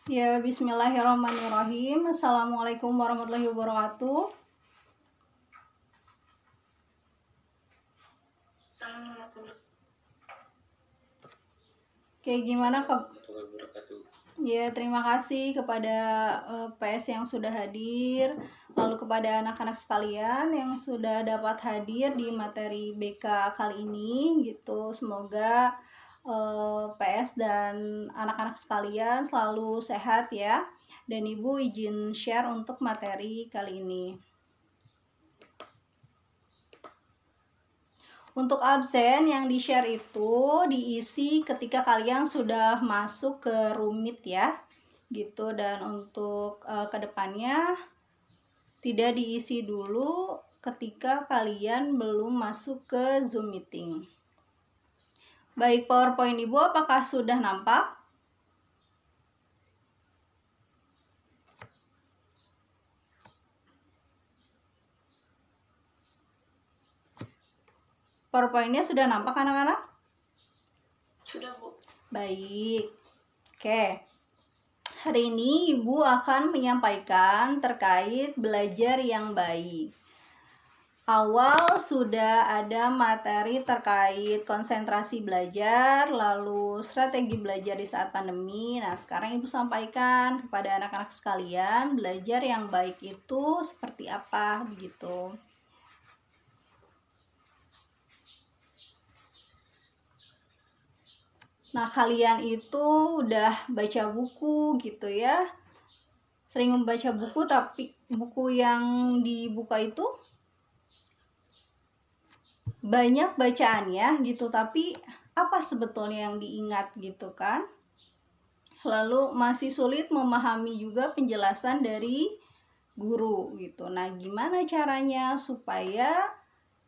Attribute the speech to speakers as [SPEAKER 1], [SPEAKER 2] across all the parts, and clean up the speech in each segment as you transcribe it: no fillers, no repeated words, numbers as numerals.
[SPEAKER 1] Ya, bismillahirrahmanirrahim. Assalamualaikum warahmatullahi wabarakatuh. Oke, gimana Ya, terima kasih kepada PS yang sudah hadir, lalu kepada anak-anak sekalian yang sudah dapat hadir di materi BK kali ini gitu. Semoga PS dan anak-anak sekalian selalu sehat ya. Dan Ibu izin share untuk materi kali ini. Untuk absen yang di-share itu diisi ketika kalian sudah masuk ke Rumit ya. Gitu, dan untuk kedepannya tidak diisi dulu ketika kalian belum masuk ke Zoom meeting. Baik, PowerPoint Ibu apakah sudah nampak? PowerPoint-nya sudah nampak anak-anak?
[SPEAKER 2] Sudah, Bu.
[SPEAKER 1] Baik. Oke. Hari ini Ibu akan menyampaikan terkait belajar yang baik. Awal sudah ada materi terkait konsentrasi belajar, lalu strategi belajar di saat pandemi. Nah, sekarang Ibu sampaikan kepada anak-anak sekalian, belajar yang baik itu seperti apa begitu. Nah, kalian itu udah baca buku gitu ya. Sering membaca buku, tapi buku yang dibuka itu banyak bacaannya gitu, tapi apa sebetulnya yang diingat gitu kan. Lalu masih sulit memahami juga penjelasan dari guru gitu. Nah, gimana caranya supaya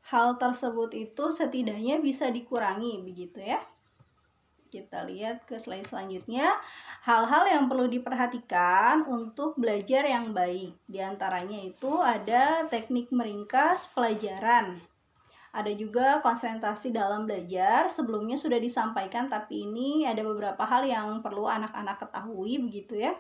[SPEAKER 1] hal tersebut itu setidaknya bisa dikurangi begitu ya. Kita lihat ke slide selanjutnya. Hal-hal yang perlu diperhatikan untuk belajar yang baik. Di antaranya itu ada teknik meringkas pelajaran. Ada juga konsentrasi dalam belajar. Sebelumnya sudah disampaikan, tapi ini ada beberapa hal yang perlu anak-anak ketahui begitu ya.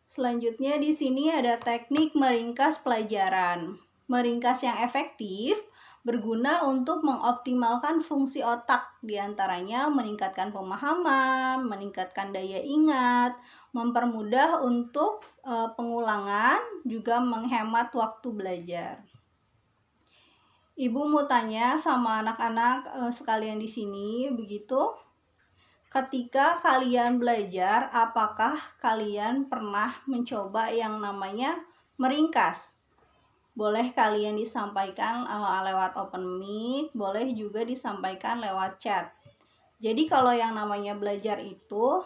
[SPEAKER 1] Selanjutnya di sini ada teknik meringkas pelajaran. Meringkas yang efektif berguna untuk mengoptimalkan fungsi otak, diantaranya meningkatkan pemahaman, meningkatkan daya ingat, mempermudah untuk pengulangan, juga menghemat waktu belajar. Ibu mau tanya sama anak-anak sekalian di sini begitu. Ketika kalian belajar, apakah kalian pernah mencoba yang namanya meringkas? Boleh kalian disampaikan lewat open mic, boleh juga disampaikan lewat chat. Jadi kalau yang namanya belajar itu,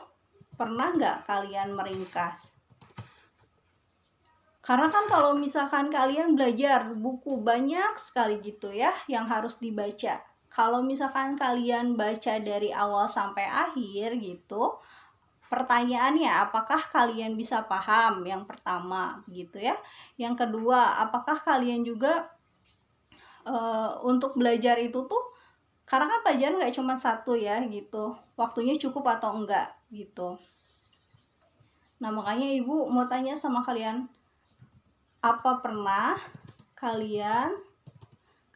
[SPEAKER 1] pernah nggak kalian meringkas? Karena kan kalau misalkan kalian belajar buku banyak sekali gitu ya yang harus dibaca. Kalau misalkan kalian baca dari awal sampai akhir gitu, pertanyaannya apakah kalian bisa paham? Yang pertama gitu ya. Yang kedua, apakah kalian juga untuk belajar itu tuh, karena kan pelajaran nggak cuma satu ya gitu, waktunya cukup atau enggak gitu. Nah, makanya Ibu mau tanya sama kalian, apa pernah kalian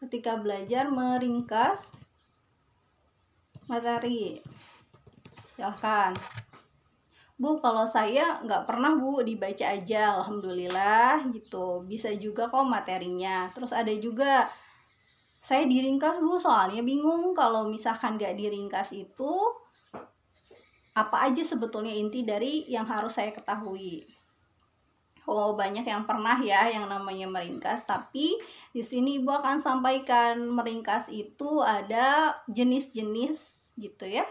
[SPEAKER 1] ketika belajar meringkas materi? Silahkan. Bu, kalau saya nggak pernah Bu, dibaca aja, alhamdulillah gitu. Bisa juga kok materinya. Terus ada juga, saya diringkas Bu, soalnya bingung kalau misalkan nggak diringkas itu apa aja sebetulnya inti dari yang harus saya ketahui. Oh, banyak yang pernah ya yang namanya meringkas, tapi di sini Ibu akan sampaikan meringkas itu ada jenis-jenis gitu ya.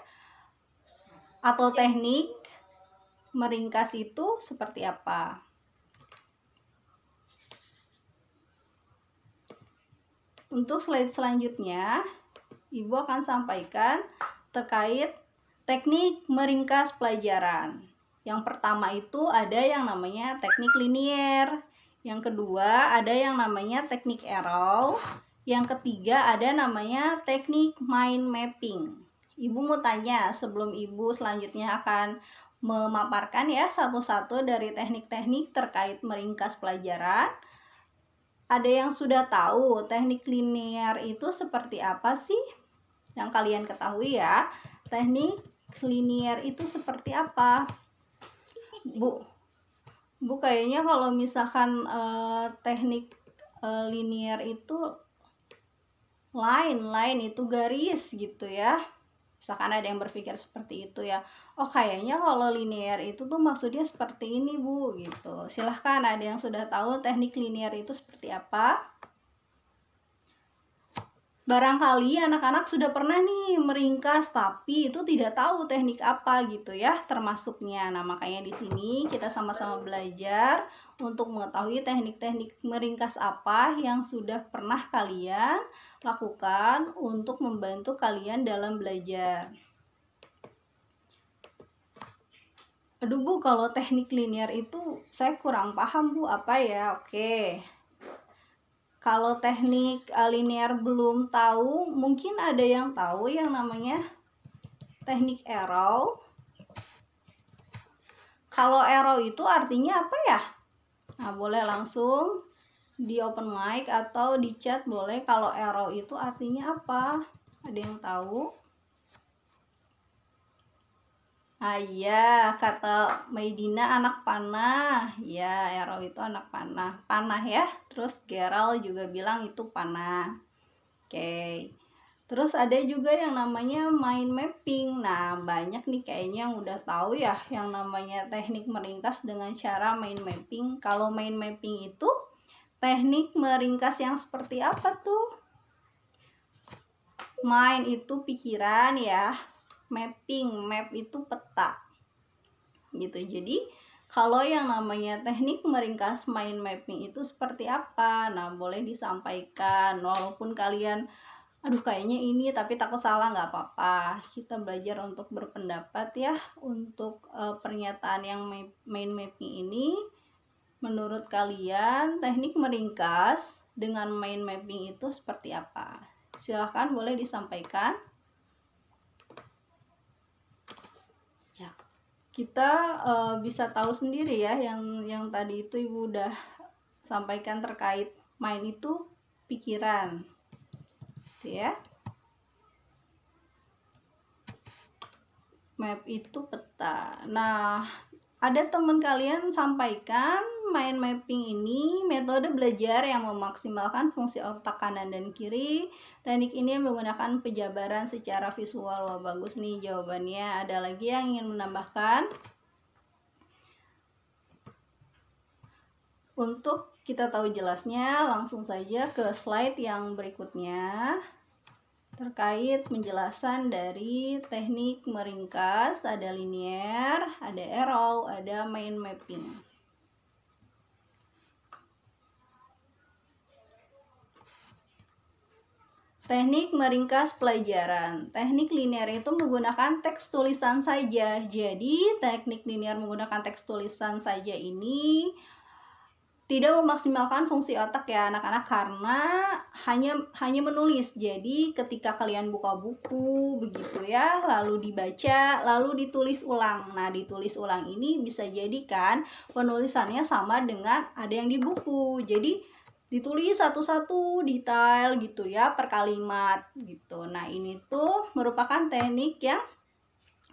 [SPEAKER 1] Atau teknik meringkas itu seperti apa? Untuk slide selanjutnya, Ibu akan sampaikan terkait teknik meringkas pelajaran. Yang pertama itu ada yang namanya teknik linier. Yang kedua ada yang namanya teknik arrow. Yang ketiga ada namanya teknik mind mapping. Ibu mau tanya sebelum Ibu selanjutnya akan memaparkan ya satu-satu dari teknik-teknik terkait meringkas pelajaran. Ada yang sudah tahu teknik linear itu seperti apa sih? Yang kalian ketahui ya, teknik linear itu seperti apa? Bu kayaknya kalau misalkan teknik linear itu line itu garis gitu ya. Misalkan ada yang berpikir seperti itu ya, oh kayaknya kalau linear itu tuh maksudnya seperti ini Bu gitu. Silahkan, ada yang sudah tahu teknik linear itu seperti apa? Barangkali anak-anak sudah pernah nih meringkas tapi itu tidak tahu teknik apa gitu ya termasuknya. Nah, makanya di sini kita sama-sama belajar untuk mengetahui teknik-teknik meringkas apa yang sudah pernah kalian lakukan untuk membantu kalian dalam belajar. Aduh Bu, kalau teknik linear itu saya kurang paham Bu, apa ya? Oke. Kalau teknik linear belum tahu, mungkin ada yang tahu yang namanya teknik arrow. Kalau arrow itu artinya apa ya? Nah, boleh langsung di open mic atau di chat boleh. Kalau arrow itu artinya apa? Ada yang tahu? Ah iya, kata Maidina anak panah. Ya, arrow itu anak panah. Panah ya. Terus Gerald juga bilang itu panah. Oke. Terus ada juga yang namanya mind mapping. Nah, banyak nih kayaknya yang udah tahu ya yang namanya teknik meringkas dengan cara mind mapping. Kalau mind mapping itu teknik meringkas yang seperti apa tuh? Mind itu pikiran ya. Mapping, map itu peta gitu. Jadi kalau yang namanya teknik meringkas mind mapping itu seperti apa? Nah, boleh disampaikan walaupun kalian aduh kayaknya ini tapi takut salah, nggak apa-apa. Kita belajar untuk berpendapat ya. Untuk pernyataan yang mind mapping ini, menurut kalian teknik meringkas dengan mind mapping itu seperti apa? Silahkan boleh disampaikan. Kita bisa tahu sendiri ya yang tadi itu Ibu udah sampaikan terkait mind itu pikiran, gitu ya. Map itu peta. Nah, ada teman kalian sampaikan mind mapping ini metode belajar yang memaksimalkan fungsi otak kanan dan kiri. Teknik ini menggunakan penjabaran secara visual. Wah, bagus nih jawabannya. Ada lagi yang ingin menambahkan? Untuk kita tahu jelasnya, langsung saja ke slide yang berikutnya. Terkait penjelasan dari teknik meringkas, ada linear, ada arrow, ada mind mapping. Teknik meringkas pelajaran. Teknik linear itu menggunakan teks tulisan saja. Jadi, teknik linear menggunakan teks tulisan saja ini tidak memaksimalkan fungsi otak ya anak-anak, karena hanya menulis. Jadi ketika kalian buka buku begitu ya, lalu dibaca, lalu ditulis ulang. Nah, ditulis ulang ini bisa jadi kan penulisannya sama dengan ada yang di buku. Jadi ditulis satu-satu detail gitu ya per kalimat gitu. Nah, ini tuh merupakan teknik yang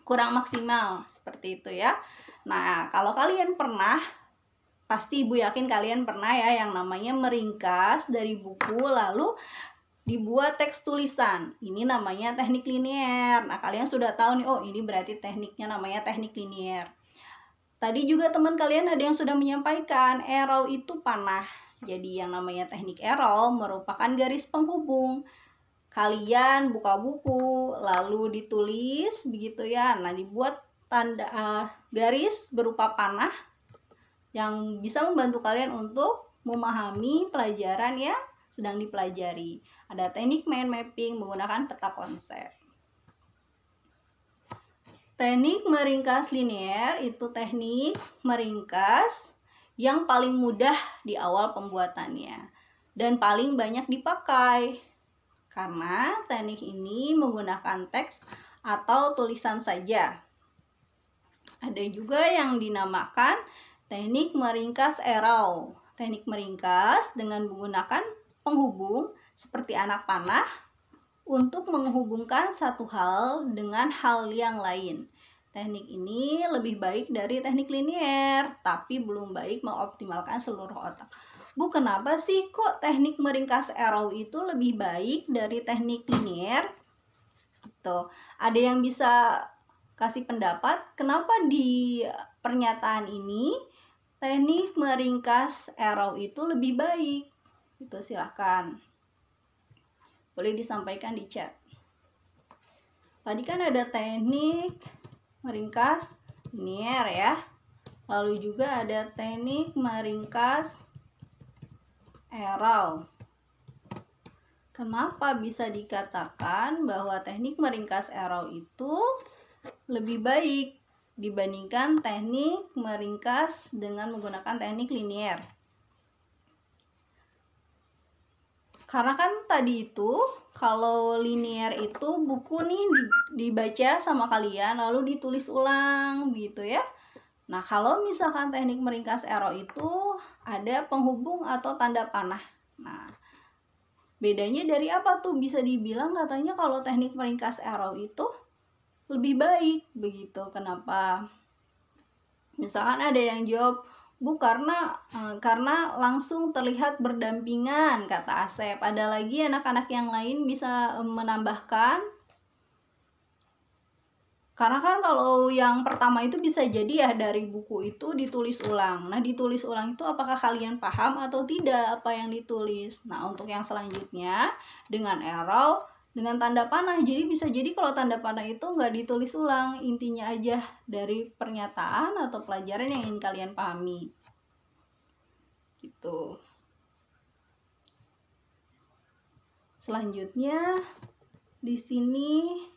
[SPEAKER 1] kurang maksimal seperti itu ya. Nah, kalau kalian pernah, pasti Ibu yakin kalian pernah ya yang namanya meringkas dari buku lalu dibuat teks tulisan. Ini namanya teknik linear. Nah, kalian sudah tahu nih, oh ini berarti tekniknya namanya teknik linear. Tadi juga teman kalian ada yang sudah menyampaikan arrow itu panah. Jadi yang namanya teknik arrow merupakan garis penghubung. Kalian buka buku lalu ditulis begitu ya. Nah, dibuat tanda garis berupa panah yang bisa membantu kalian untuk memahami pelajaran yang sedang dipelajari. Ada teknik mind mapping menggunakan peta konsep. Teknik meringkas linear itu teknik meringkas yang paling mudah di awal pembuatannya dan paling banyak dipakai. Karena teknik ini menggunakan teks atau tulisan saja. Ada juga yang dinamakan teknik meringkas arrow. Teknik meringkas dengan menggunakan penghubung seperti anak panah untuk menghubungkan satu hal dengan hal yang lain. Teknik ini lebih baik dari teknik linier, tapi belum baik mengoptimalkan seluruh otak. Bu, kenapa sih kok teknik meringkas arrow itu lebih baik dari teknik linier? Tuh, ada yang bisa kasih pendapat kenapa di pernyataan ini teknik meringkas arrow itu lebih baik? Itu silahkan. Boleh disampaikan di chat. Tadi kan ada teknik meringkas linier ya. Lalu juga ada teknik meringkas arrow. Kenapa bisa dikatakan bahwa teknik meringkas arrow itu lebih baik dibandingkan teknik meringkas dengan menggunakan teknik linier? Karena kan tadi itu kalau linier itu buku nih dibaca sama kalian lalu ditulis ulang gitu ya. Nah, kalau misalkan teknik meringkas arrow itu ada penghubung atau tanda panah. Nah, bedanya dari apa tuh? Bisa dibilang katanya kalau teknik meringkas arrow itu lebih baik begitu. Kenapa? Misalkan ada yang jawab, Bu, karena langsung terlihat berdampingan, kata Asep. Ada lagi anak-anak yang lain bisa menambahkan. Karena kan kalau yang pertama itu bisa jadi ya dari buku itu ditulis ulang. Nah, ditulis ulang itu apakah kalian paham atau tidak apa yang ditulis? Nah, untuk yang selanjutnya dengan arrow, dengan tanda panah. Jadi bisa jadi kalau tanda panah itu nggak ditulis ulang, intinya aja dari pernyataan atau pelajaran yang ingin kalian pahami. Gitu. Selanjutnya di sini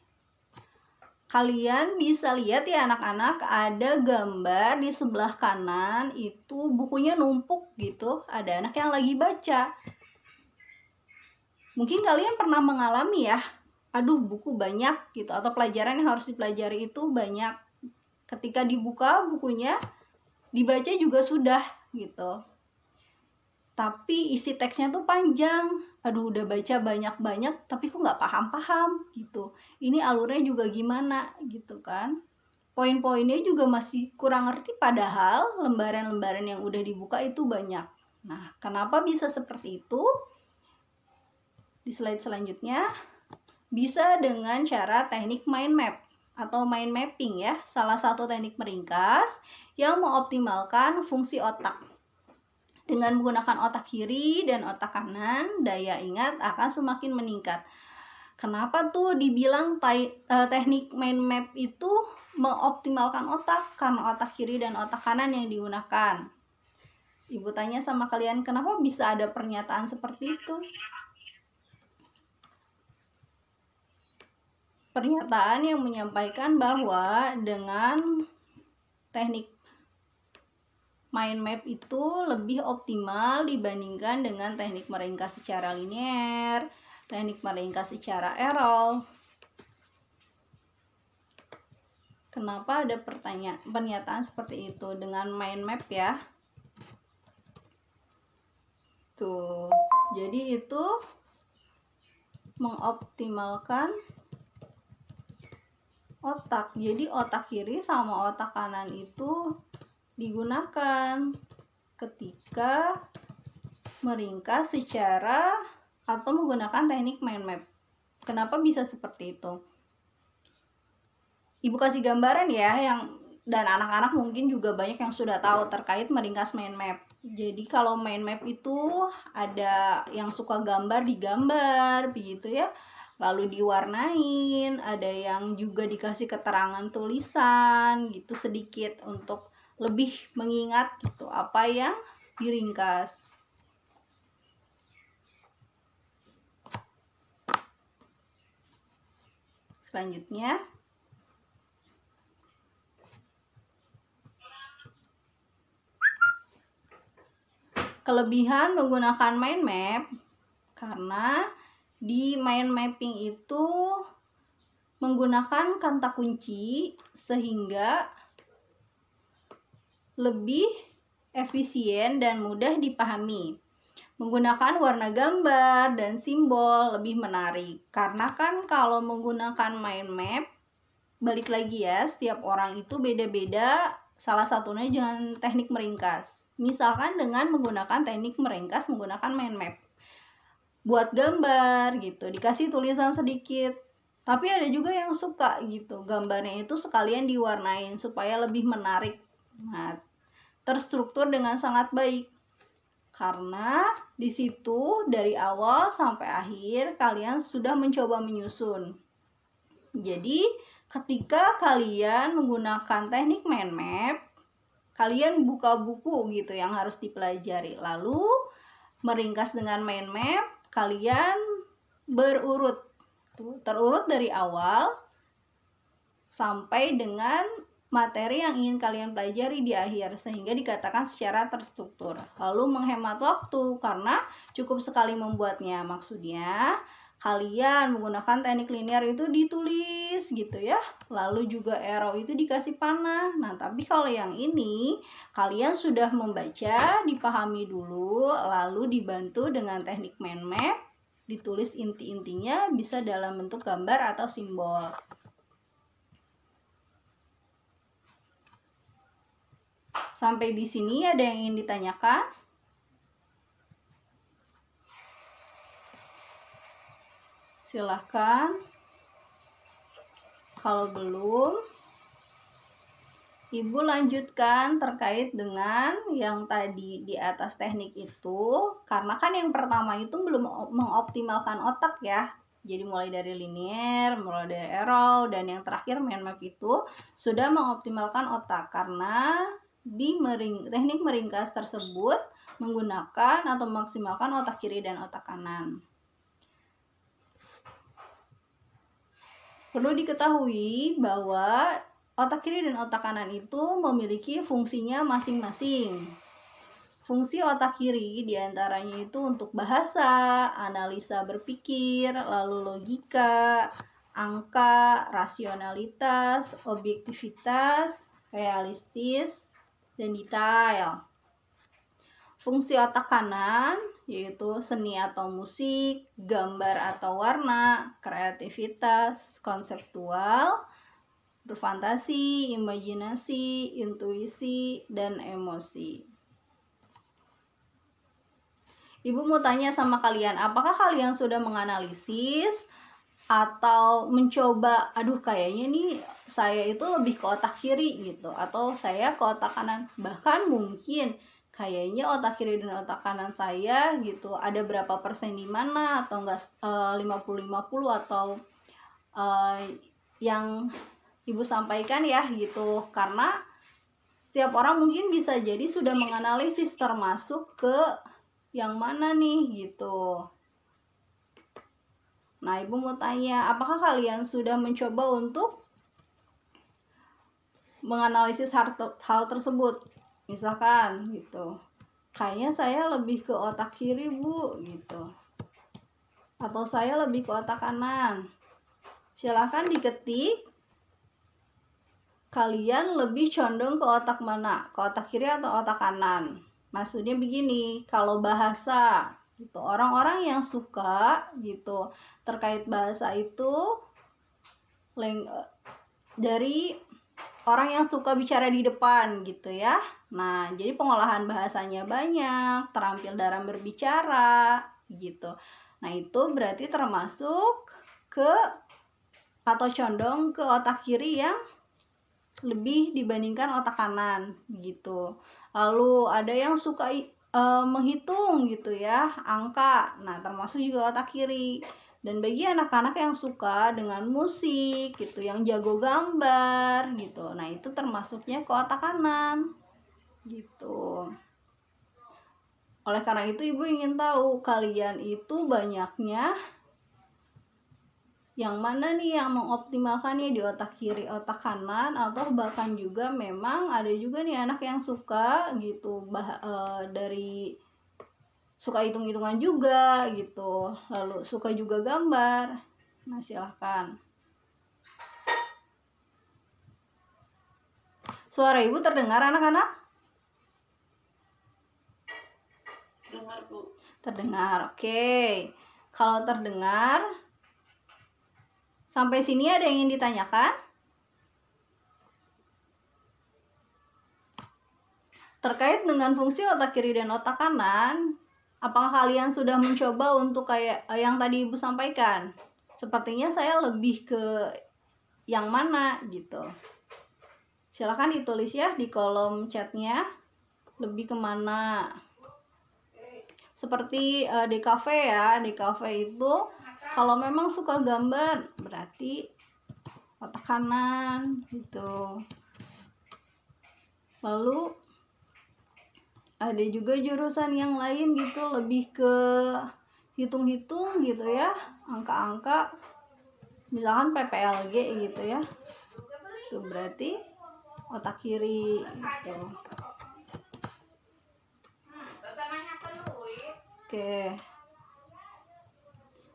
[SPEAKER 1] kalian bisa lihat ya anak-anak, ada gambar di sebelah kanan itu bukunya numpuk gitu. Ada anak yang lagi baca. Mungkin kalian pernah mengalami ya, aduh buku banyak gitu, atau pelajaran yang harus dipelajari itu banyak. Ketika dibuka bukunya, dibaca juga sudah gitu. Tapi isi teksnya tuh panjang. Aduh, udah baca banyak-banyak, tapi kok nggak paham-paham gitu. Ini alurnya juga gimana gitu kan. Poin-poinnya juga masih kurang ngerti, padahal lembaran-lembaran yang udah dibuka itu banyak. Nah, kenapa bisa seperti itu? Di slide selanjutnya, bisa dengan cara teknik mind map atau mind mapping ya. Salah satu teknik meringkas yang mengoptimalkan fungsi otak. Dengan menggunakan otak kiri dan otak kanan, daya ingat akan semakin meningkat. Kenapa tuh dibilang teknik mind map itu mengoptimalkan otak? Karena otak kiri dan otak kanan yang digunakan. Ibu tanya sama kalian, kenapa bisa ada pernyataan seperti itu? Pernyataan yang menyampaikan bahwa dengan teknik mind map itu lebih optimal dibandingkan dengan teknik meringkas secara linier, teknik meringkas secara arrow. Kenapa ada pernyataan seperti itu dengan mind map ya? Tuh, jadi itu mengoptimalkan otak. Jadi otak kiri sama otak kanan itu digunakan ketika meringkas secara atau menggunakan teknik mind map. Kenapa bisa seperti itu? Ibu kasih gambaran ya, dan anak-anak mungkin juga banyak yang sudah tahu terkait meringkas mind map. Jadi kalau mind map itu ada yang suka gambar digambar begitu ya, lalu diwarnain, ada yang juga dikasih keterangan tulisan gitu sedikit untuk lebih mengingat gitu apa yang diringkas. Selanjutnya, kelebihan menggunakan mind map, karena di mind mapping itu menggunakan kata kunci sehingga lebih efisien dan mudah dipahami. Menggunakan warna gambar dan simbol lebih menarik. Karena kan kalau menggunakan mind map, balik lagi ya, setiap orang itu beda-beda. Salah satunya dengan teknik meringkas. Misalkan dengan menggunakan teknik meringkas menggunakan mind map. Buat gambar gitu, dikasih tulisan sedikit. Tapi ada juga yang suka gitu, gambarnya itu sekalian diwarnain supaya lebih menarik. Nah, terstruktur dengan sangat baik. Karena di situ dari awal sampai akhir kalian sudah mencoba menyusun. Jadi ketika kalian menggunakan teknik mind map, kalian buka buku gitu yang harus dipelajari. Lalu meringkas dengan mind map, kalian berurut. Terurut dari awal sampai dengan materi yang ingin kalian pelajari di akhir, sehingga dikatakan secara terstruktur. Lalu menghemat waktu karena cukup sekali membuatnya. Maksudnya kalian menggunakan teknik linear itu ditulis gitu ya, lalu juga arrow itu dikasih panah. Nah tapi kalau yang ini kalian sudah membaca, dipahami dulu, lalu dibantu dengan teknik mind map, ditulis inti-intinya bisa dalam bentuk gambar atau simbol. Sampai di sini ada yang ingin ditanyakan? Silahkan. Kalau belum, Ibu lanjutkan terkait dengan yang tadi di atas teknik itu. Karena kan yang pertama itu belum mengoptimalkan otak ya. Jadi mulai dari linear, mulai dari arrow, dan yang terakhir mind map itu sudah mengoptimalkan otak. Karena di teknik meringkas tersebut menggunakan atau memaksimalkan otak kiri dan otak kanan. Perlu diketahui bahwa otak kiri dan otak kanan itu memiliki fungsinya masing-masing. Fungsi otak kiri diantaranya itu untuk bahasa, analisa berpikir, lalu logika, angka, rasionalitas, objektivitas, realistis, dan detail. Fungsi otak kanan yaitu seni atau musik, gambar atau warna, kreativitas, konseptual, berfantasi, imajinasi, intuisi, dan emosi. Ibu mau tanya sama kalian, apakah kalian sudah menganalisis atau mencoba, aduh kayaknya nih saya itu lebih ke otak kiri gitu, atau saya ke otak kanan, bahkan mungkin kayaknya otak kiri dan otak kanan saya gitu ada berapa persen di mana, atau enggak 50-50, atau yang Ibu sampaikan ya gitu. Karena setiap orang mungkin bisa jadi sudah menganalisis termasuk ke yang mana nih gitu. Nah, Ibu mau tanya, apakah kalian sudah mencoba untuk menganalisis hal tersebut? Misalkan gitu, kayaknya saya lebih ke otak kiri Bu gitu, atau saya lebih ke otak kanan. Silahkan diketik, kalian lebih condong ke otak mana? Ke otak kiri atau otak kanan? Maksudnya begini, kalau bahasa gitu, orang-orang yang suka gitu terkait bahasa itu dari orang yang suka bicara di depan gitu ya. Nah, jadi pengolahan bahasanya banyak, terampil dalam berbicara gitu. Nah, itu berarti termasuk ke atau condong ke otak kiri yang lebih dibandingkan otak kanan gitu. Lalu ada yang suka menghitung gitu ya, angka. Nah, termasuk juga otak kiri. Dan bagi anak-anak yang suka dengan musik gitu, yang jago gambar gitu, nah itu termasuknya ke otak kanan gitu. Oleh karena itu Ibu ingin tahu kalian itu banyaknya yang mana nih yang mengoptimalkannya di otak kiri, otak kanan, atau bahkan juga memang ada juga nih anak yang suka gitu dari suka hitung-hitungan juga gitu, lalu suka juga gambar. Nah, silahkan. Suara Ibu terdengar anak-anak? Terdengar. Oke. Kalau terdengar, sampai sini ada yang ingin ditanyakan? Terkait dengan fungsi otak kiri dan otak kanan, apakah kalian sudah mencoba untuk kayak yang tadi Ibu sampaikan? Sepertinya saya lebih ke yang mana gitu. Silahkan ditulis ya di kolom chatnya, lebih kemana. Seperti di cafe ya, di cafe itu kalau memang suka gambar berarti otak kanan gitu. Lalu ada juga jurusan yang lain gitu, lebih ke hitung-hitung gitu ya, angka-angka, misalkan PPLG gitu ya, itu berarti otak kiri gitu. Oke,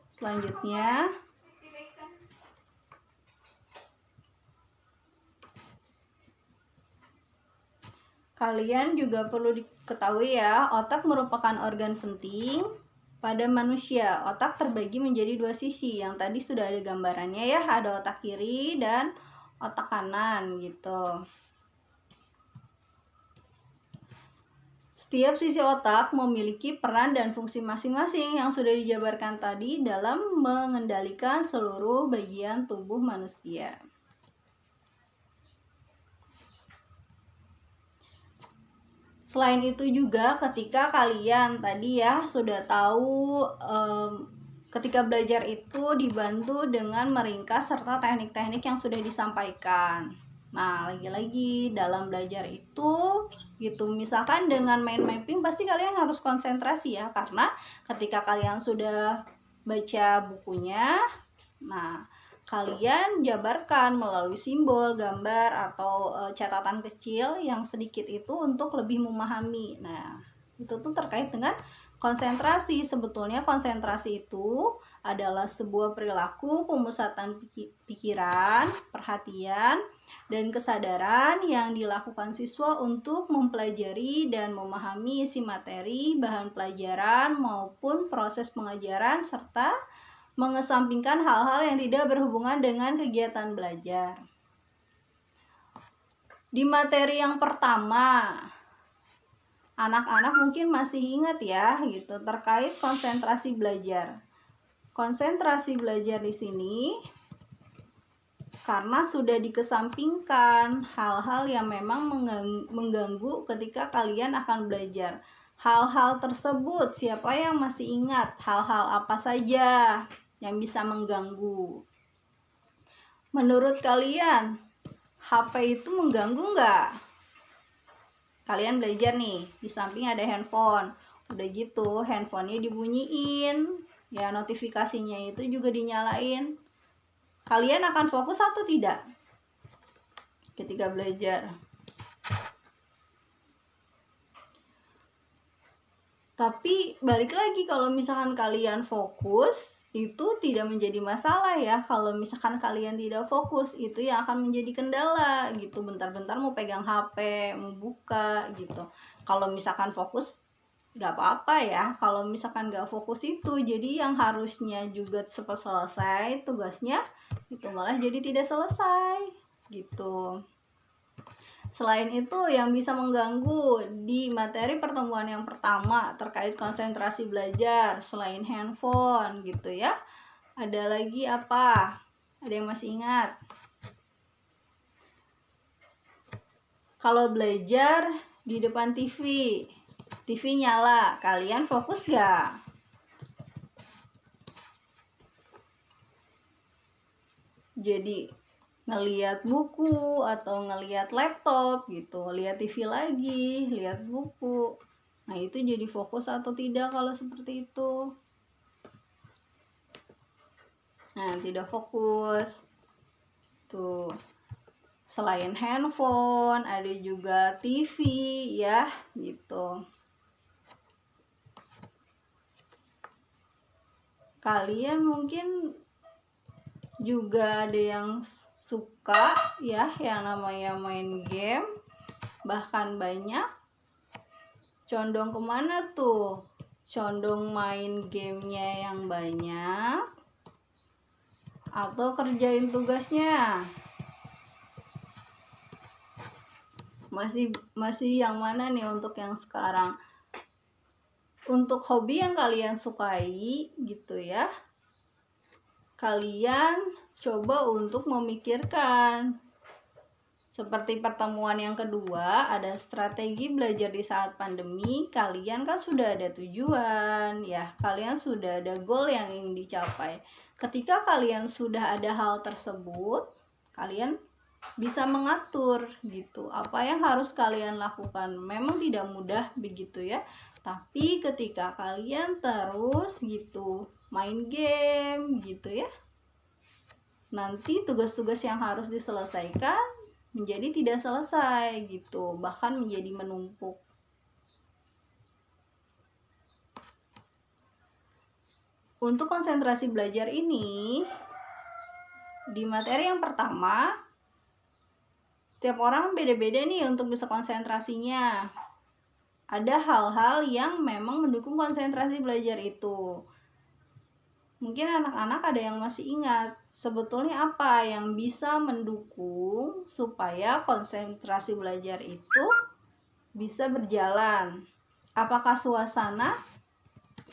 [SPEAKER 1] selanjutnya kalian juga perlu diketahui ya, otak merupakan organ penting pada manusia. Otak terbagi menjadi dua sisi, yang tadi sudah ada gambarannya ya, ada otak kiri dan otak kanan gitu. Setiap sisi otak memiliki peran dan fungsi masing-masing yang sudah dijabarkan tadi dalam mengendalikan seluruh bagian tubuh manusia. Selain itu juga ketika kalian tadi ya sudah tahu ketika belajar itu dibantu dengan meringkas serta teknik-teknik yang sudah disampaikan. Nah, lagi-lagi dalam belajar itu gitu, misalkan dengan mind mapping pasti kalian harus konsentrasi ya, karena ketika kalian sudah baca bukunya, nah kalian jabarkan melalui simbol, gambar, atau catatan kecil yang sedikit itu untuk lebih memahami. Nah, itu tuh terkait dengan konsentrasi. Sebetulnya konsentrasi itu adalah sebuah perilaku pemusatan pikiran, perhatian, dan kesadaran yang dilakukan siswa untuk mempelajari dan memahami isi materi, bahan pelajaran, maupun proses pengajaran, serta mengesampingkan hal-hal yang tidak berhubungan dengan kegiatan belajar. Di materi yang pertama, anak-anak mungkin masih ingat ya gitu terkait konsentrasi belajar. Konsentrasi belajar di sini karena sudah dikesampingkan hal-hal yang memang mengganggu ketika kalian akan belajar. Hal-hal tersebut siapa yang masih ingat? Hal-hal apa saja yang bisa mengganggu? Menurut kalian, HP itu mengganggu nggak? Kalian belajar nih, di samping ada handphone. Udah gitu, handphonenya dibunyiin. Ya, notifikasinya itu juga dinyalain. Kalian akan fokus atau tidak ketika belajar? Tapi balik lagi, kalau misalkan kalian fokus itu tidak menjadi masalah ya. Kalau misalkan kalian tidak fokus, itu yang akan menjadi kendala gitu. Bentar-bentar mau pegang HP, mau buka gitu. Kalau misalkan fokus gak apa-apa ya. Kalau misalkan gak fokus itu jadi yang harusnya juga cepat selesai tugasnya, itu malah jadi tidak selesai gitu. Selain itu, yang bisa mengganggu di materi pertemuan yang pertama terkait konsentrasi belajar selain handphone gitu ya, ada lagi apa? Ada yang masih ingat? Kalau belajar di depan TV nyala, kalian fokus gak? Jadi ngelihat buku atau ngelihat laptop gitu, lihat TV lagi, lihat buku. Nah, itu jadi fokus atau tidak kalau seperti itu? Nah, tidak fokus. Tuh. Selain handphone, ada juga TV ya, gitu. Kalian mungkin juga ada yang suka ya yang namanya main game, bahkan banyak condong kemana tuh? condong main gamenya yang banyak atau kerjain tugasnya? Masih yang mana nih untuk yang sekarang? Untuk hobi yang kalian sukai gitu ya, kalian coba untuk memikirkan. Seperti pertemuan yang kedua, ada strategi belajar di saat pandemi. Kalian kan sudah ada tujuan, ya. Kalian sudah ada goal yang ingin dicapai. Ketika kalian sudah ada hal tersebut, kalian bisa mengatur gitu. Apa yang harus kalian lakukan? Memang tidak mudah begitu ya. Tapi ketika kalian terus gitu main game gitu ya, nanti tugas-tugas yang harus diselesaikan menjadi tidak selesai gitu, bahkan menjadi menumpuk. Untuk konsentrasi belajar ini, di materi yang pertama, setiap orang beda-beda nih untuk bisa konsentrasinya. Ada hal-hal yang memang mendukung konsentrasi belajar itu. Mungkin anak-anak ada yang masih ingat sebetulnya apa yang bisa mendukung supaya konsentrasi belajar itu bisa berjalan. Apakah suasana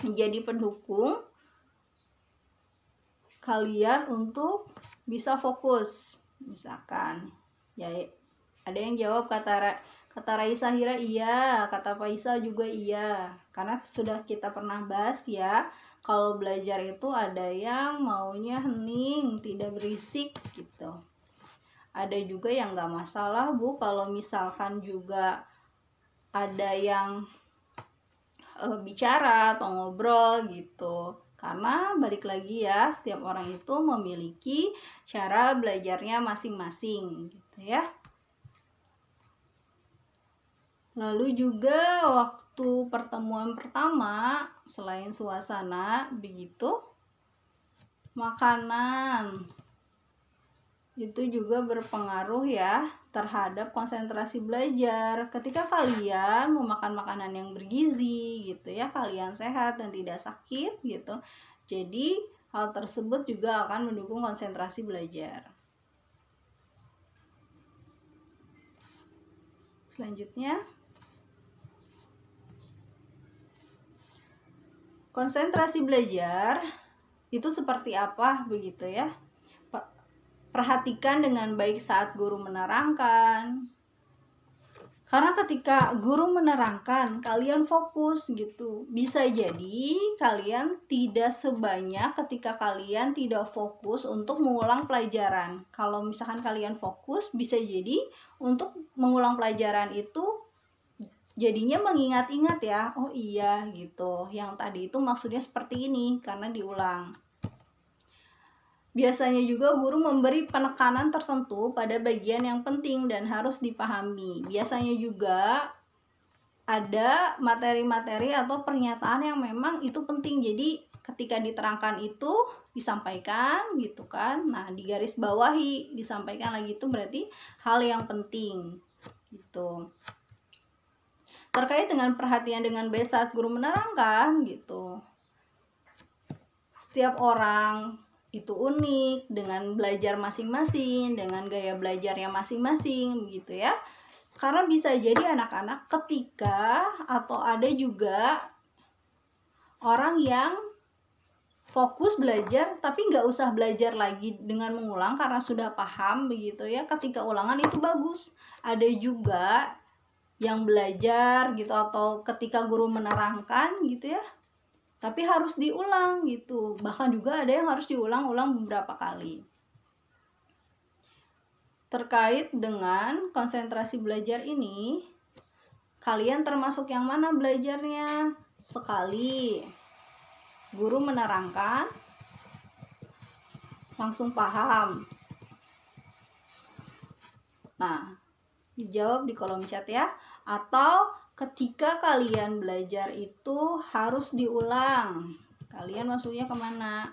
[SPEAKER 1] menjadi pendukung kalian untuk bisa fokus? Misalkan ya, ada yang jawab kata Raisa Hira iya, kata Faisa juga iya. Karena sudah kita pernah bahas ya, kalau belajar itu ada yang maunya hening, tidak berisik gitu. Ada juga yang gak masalah Bu, kalau misalkan juga ada yang bicara atau ngobrol gitu. Karena balik lagi ya, setiap orang itu memiliki cara belajarnya masing-masing gitu ya. Lalu juga waktu pertemuan pertama, selain suasana begitu, makanan itu juga berpengaruh ya terhadap konsentrasi belajar. Ketika kalian memakan makanan yang bergizi gitu ya, kalian sehat dan tidak sakit gitu. Jadi hal tersebut juga akan mendukung konsentrasi belajar. Selanjutnya, konsentrasi belajar itu seperti apa begitu ya? Perhatikan dengan baik saat guru menerangkan. Karena ketika guru menerangkan, kalian fokus gitu. Bisa jadi kalian tidak sebanyak ketika kalian tidak fokus untuk mengulang pelajaran. Kalau misalkan kalian fokus, bisa jadi untuk mengulang pelajaran itu jadinya mengingat-ingat ya. Oh iya gitu. Yang tadi itu maksudnya seperti ini karena diulang. Biasanya juga guru memberi penekanan tertentu pada bagian yang penting dan harus dipahami. Biasanya juga ada materi-materi atau pernyataan yang memang itu penting. Jadi ketika diterangkan itu disampaikan gitu kan. Nah, di garis bawahi disampaikan lagi itu berarti hal yang penting gitu. Terkait dengan perhatian dengan baik saat guru menerangkan gitu. Setiap orang itu unik dengan belajar masing-masing, dengan gaya belajarnya masing-masing gitu ya. Karena bisa jadi anak-anak ketika atau ada juga orang yang fokus belajar tapi nggak usah belajar lagi dengan mengulang karena sudah paham begitu ya. Ketika ulangan itu bagus. Ada juga yang belajar gitu atau ketika guru menerangkan gitu ya, tapi harus diulang gitu. Bahkan juga ada yang harus diulang-ulang beberapa kali. Terkait dengan konsentrasi belajar ini, kalian termasuk yang mana belajarnya? Sekali guru menerangkan, langsung paham. Nah, dijawab di kolom chat ya. Atau ketika kalian belajar itu harus diulang, kalian masuknya kemana?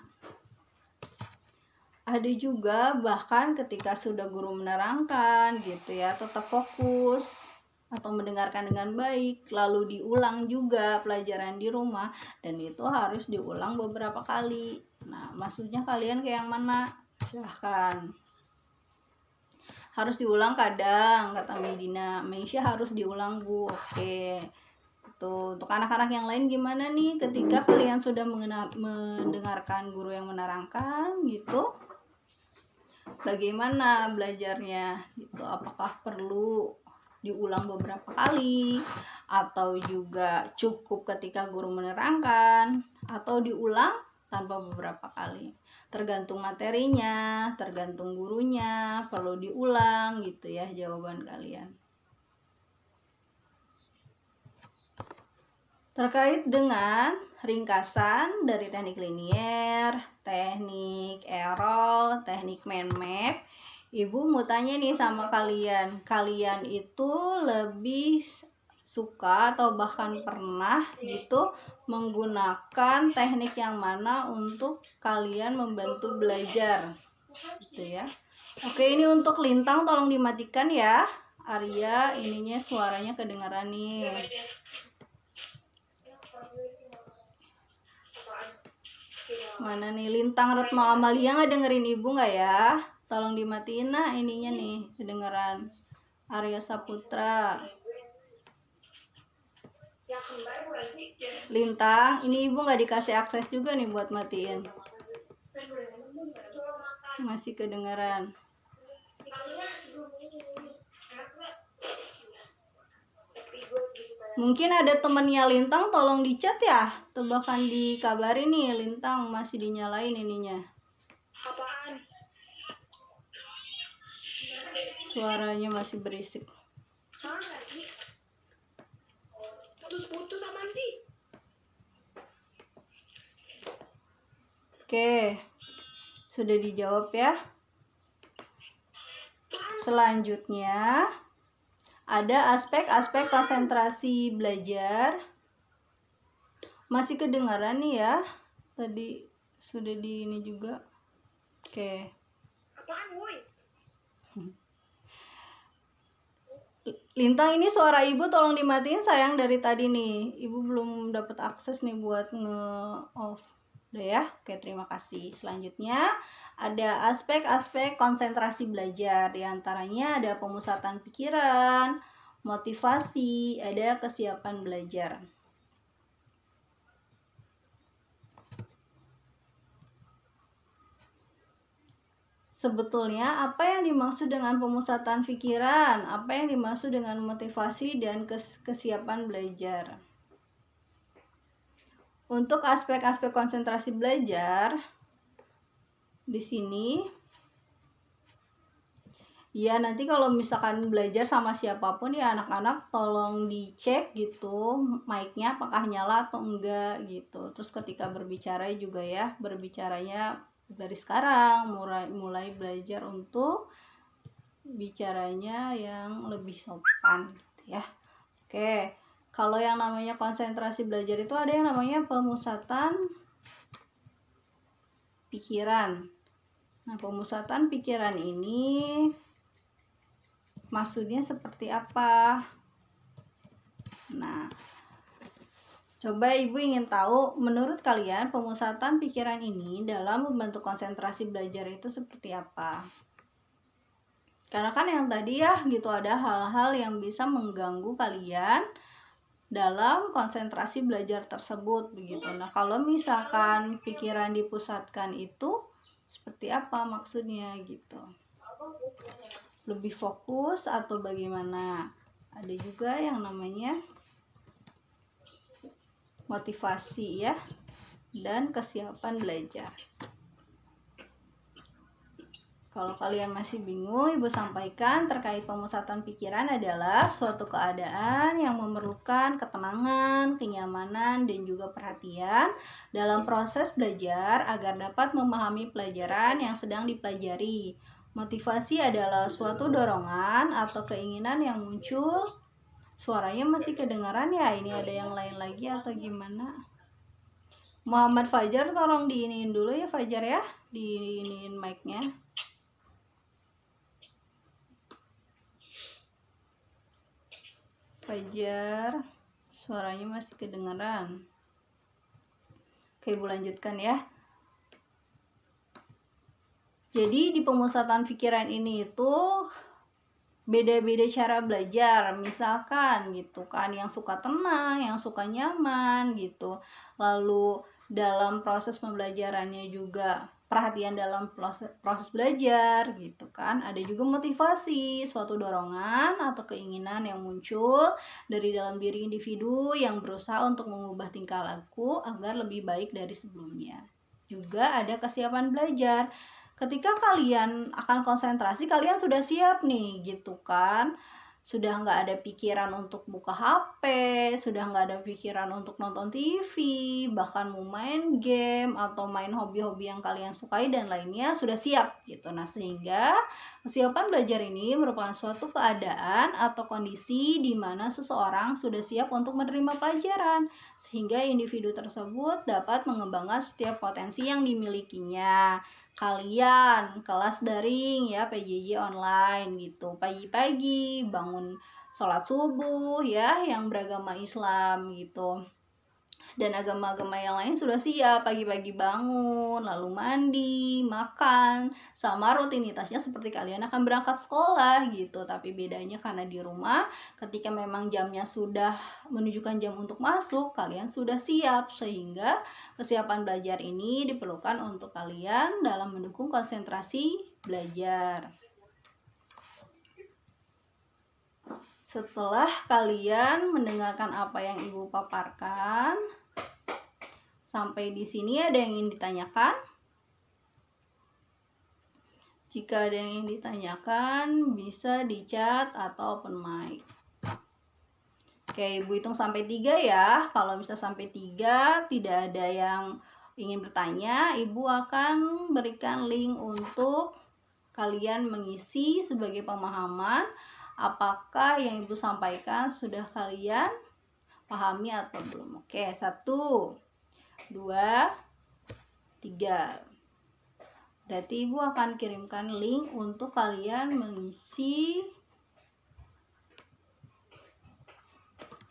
[SPEAKER 1] Ada juga bahkan ketika sudah guru menerangkan gitu ya, tetap fokus. atau mendengarkan dengan baik, lalu diulang juga pelajaran di rumah, dan itu harus diulang beberapa kali. Nah, maksudnya kalian kayak yang mana? Silahkan. Harus diulang kadang, kata Medina. Meisha harus diulang, Bu. Oke. Tuh, untuk anak-anak yang lain gimana nih ketika kalian sudah mendengarkan guru yang menerangkan gitu? Bagaimana belajarnya gitu? Apakah perlu diulang beberapa kali atau juga cukup ketika guru menerangkan atau diulang tanpa beberapa kali? Tergantung materinya, tergantung gurunya, perlu diulang gitu ya jawaban kalian. Terkait dengan ringkasan dari teknik linier, teknik error, teknik mind map, Ibu mau tanya nih sama kalian. Kalian itu lebih suka atau bahkan pernah gitu menggunakan teknik yang mana untuk kalian membantu belajar? Gitu ya. Oke, ini untuk Lintang tolong dimatikan ya. Arya, ininya suaranya kedengaran nih. Mana nih Lintang Retno Amalia nggak dengerin ibu nggak ya? Tolong dimatiin nah ininya nih kedengeran. Arya Saputra. Lintang, ini ibu nggak dikasih akses juga nih buat matiin. Masih kedengeran. Mungkin ada temennya Lintang, tolong di chat ya, atau bahkan dikabarin nih Lintang masih dinyalain ininya.
[SPEAKER 2] Apaan?
[SPEAKER 1] Suaranya masih berisik.
[SPEAKER 2] Hah? Putus-putus apaan sih?
[SPEAKER 1] Oke, sudah dijawab ya. Selanjutnya ada aspek-aspek konsentrasi belajar. Masih kedengaran nih ya. Tadi sudah di ini juga. Oke.
[SPEAKER 2] Apaan, woi?
[SPEAKER 1] Lintang, ini suara ibu tolong dimatiin sayang dari tadi nih. Ibu belum dapat akses nih buat nge-off. Udah ya? Oke, terima kasih. Selanjutnya ada aspek-aspek konsentrasi belajar. Di antaranya ada pemusatan pikiran, motivasi, ada kesiapan belajar. Sebetulnya apa yang dimaksud dengan pemusatan pikiran? Apa yang dimaksud dengan motivasi dan kesiapan belajar? Untuk aspek-aspek konsentrasi belajar di sini ya, nanti kalau misalkan belajar sama siapapun ya anak-anak tolong dicek gitu mic-nya apakah nyala atau enggak gitu. Terus ketika berbicara juga ya, berbicaranya dari sekarang mulai belajar untuk bicaranya yang lebih sopan gitu ya. Oke, kalau yang namanya konsentrasi belajar itu ada yang namanya pemusatan pikiran. Nah, pemusatan pikiran ini maksudnya seperti apa? Nah, coba ibu ingin tahu menurut kalian pemusatan pikiran ini dalam membantu konsentrasi belajar itu seperti apa? Karena kan yang tadi ya gitu ada hal-hal yang bisa mengganggu kalian dalam konsentrasi belajar tersebut begitu. Nah, kalau misalkan pikiran dipusatkan itu seperti apa maksudnya gitu? Lebih fokus atau bagaimana? Ada juga yang namanya motivasi ya dan kesiapan belajar. Kalau kalian masih bingung, ibu sampaikan terkait pemusatan pikiran adalah suatu keadaan yang memerlukan ketenangan, kenyamanan, dan juga perhatian dalam proses belajar agar dapat memahami pelajaran yang sedang dipelajari. Motivasi adalah suatu dorongan atau keinginan yang muncul. Suaranya masih kedengaran ya? Ini ada yang lain lagi atau gimana? Muhammad Fajar tolong diiniin dulu ya Fajar ya, diiniin mic-nya. Fajar, suaranya masih kedengeran. Oke, Ibu lanjutkan ya. Jadi di pemusatan pikiran ini itu beda-beda cara belajar. Misalkan gitu kan, yang suka tenang, yang suka nyaman gitu. Lalu dalam proses pembelajarannya juga perhatian dalam proses belajar gitu kan. Ada juga motivasi, suatu dorongan atau keinginan yang muncul dari dalam diri individu yang berusaha untuk mengubah tingkah laku agar lebih baik dari sebelumnya. Juga ada kesiapan belajar. Ketika kalian akan konsentrasi, kalian sudah siap nih gitu kan, sudah nggak ada pikiran untuk buka HP, sudah nggak ada pikiran untuk nonton TV, bahkan mau main game atau main hobi-hobi yang kalian sukai dan lainnya, sudah siap gitu. Nah, sehingga kesiapan belajar ini merupakan suatu keadaan atau kondisi di mana seseorang sudah siap untuk menerima pelajaran, sehingga individu tersebut dapat mengembangkan setiap potensi yang dimilikinya. Kalian kelas daring ya, PJJ online gitu, pagi-pagi bangun sholat subuh ya yang beragama Islam gitu, dan agama-agama yang lain sudah siap pagi-pagi bangun, lalu mandi, makan, sama rutinitasnya seperti kalian akan berangkat sekolah gitu. Tapi bedanya karena di rumah, ketika memang jamnya sudah menunjukkan jam untuk masuk, kalian sudah siap, sehingga kesiapan belajar ini diperlukan untuk kalian dalam mendukung konsentrasi belajar. Setelah kalian mendengarkan apa yang Ibu paparkan, sampai di sini ada yang ingin ditanyakan? Jika ada yang ingin ditanyakan, bisa di chat atau open mic. Oke, Ibu hitung sampai 3 ya. Kalau bisa sampai 3, tidak ada yang ingin bertanya, Ibu akan berikan link untuk kalian mengisi sebagai pemahaman apakah yang Ibu sampaikan sudah kalian pahami atau belum. Oke, 1, 2, 3. Berarti Ibu akan kirimkan link untuk kalian mengisi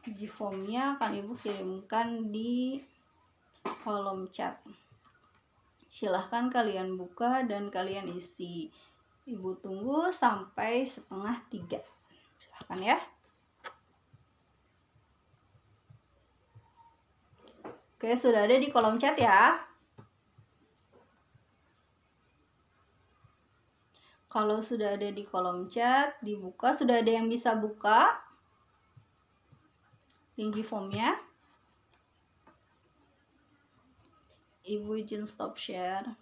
[SPEAKER 1] G-form-nya, akan Ibu kirimkan di kolom chat. Silahkan kalian buka dan kalian isi. Ibu tunggu sampai 2:30. Silahkan ya. Oke, sudah ada di kolom chat ya. Kalau sudah ada di kolom chat, dibuka. Sudah ada yang bisa buka link G-form-nya? Ibu izin stop share.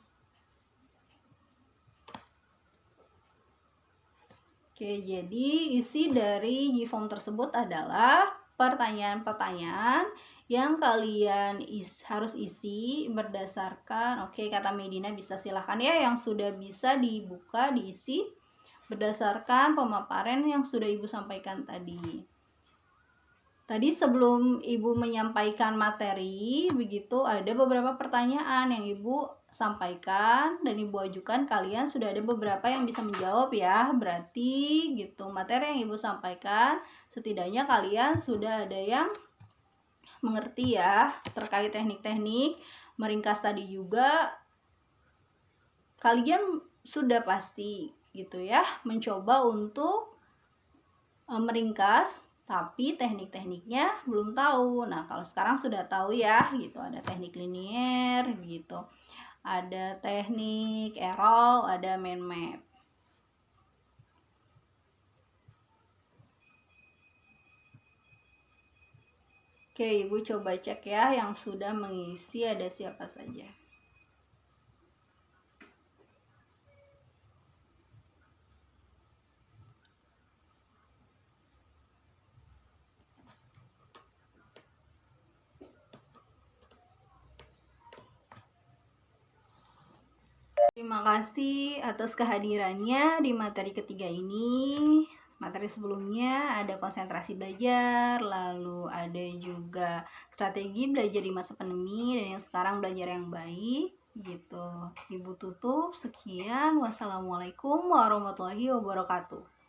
[SPEAKER 1] Oke, jadi isi dari G-form tersebut adalah pertanyaan-pertanyaan yang kalian harus isi berdasarkan, oke, kata Medina bisa silahkan ya, yang sudah bisa dibuka, diisi berdasarkan pemaparan yang sudah Ibu sampaikan tadi. Tadi sebelum Ibu menyampaikan materi, begitu ada beberapa pertanyaan yang Ibu sampaikan dan Ibu ajukan, kalian sudah ada beberapa yang bisa menjawab ya. Berarti gitu, materi yang Ibu sampaikan setidaknya kalian sudah ada yang mengerti ya terkait teknik-teknik meringkas tadi juga. Kalian sudah pasti gitu ya mencoba untuk meringkas, tapi teknik-tekniknya belum tahu. Nah, kalau sekarang sudah tahu ya gitu, ada teknik linier gitu, ada teknik arrow, ada mind map. Oke, Ibu coba cek ya yang sudah mengisi ada siapa saja. Terima kasih atas kehadirannya di materi ketiga ini. Materi sebelumnya ada konsentrasi belajar, lalu ada juga strategi belajar di masa pandemi, dan yang sekarang belajar yang baik gitu. Ibu tutup, sekian. Wassalamualaikum warahmatullahi wabarakatuh.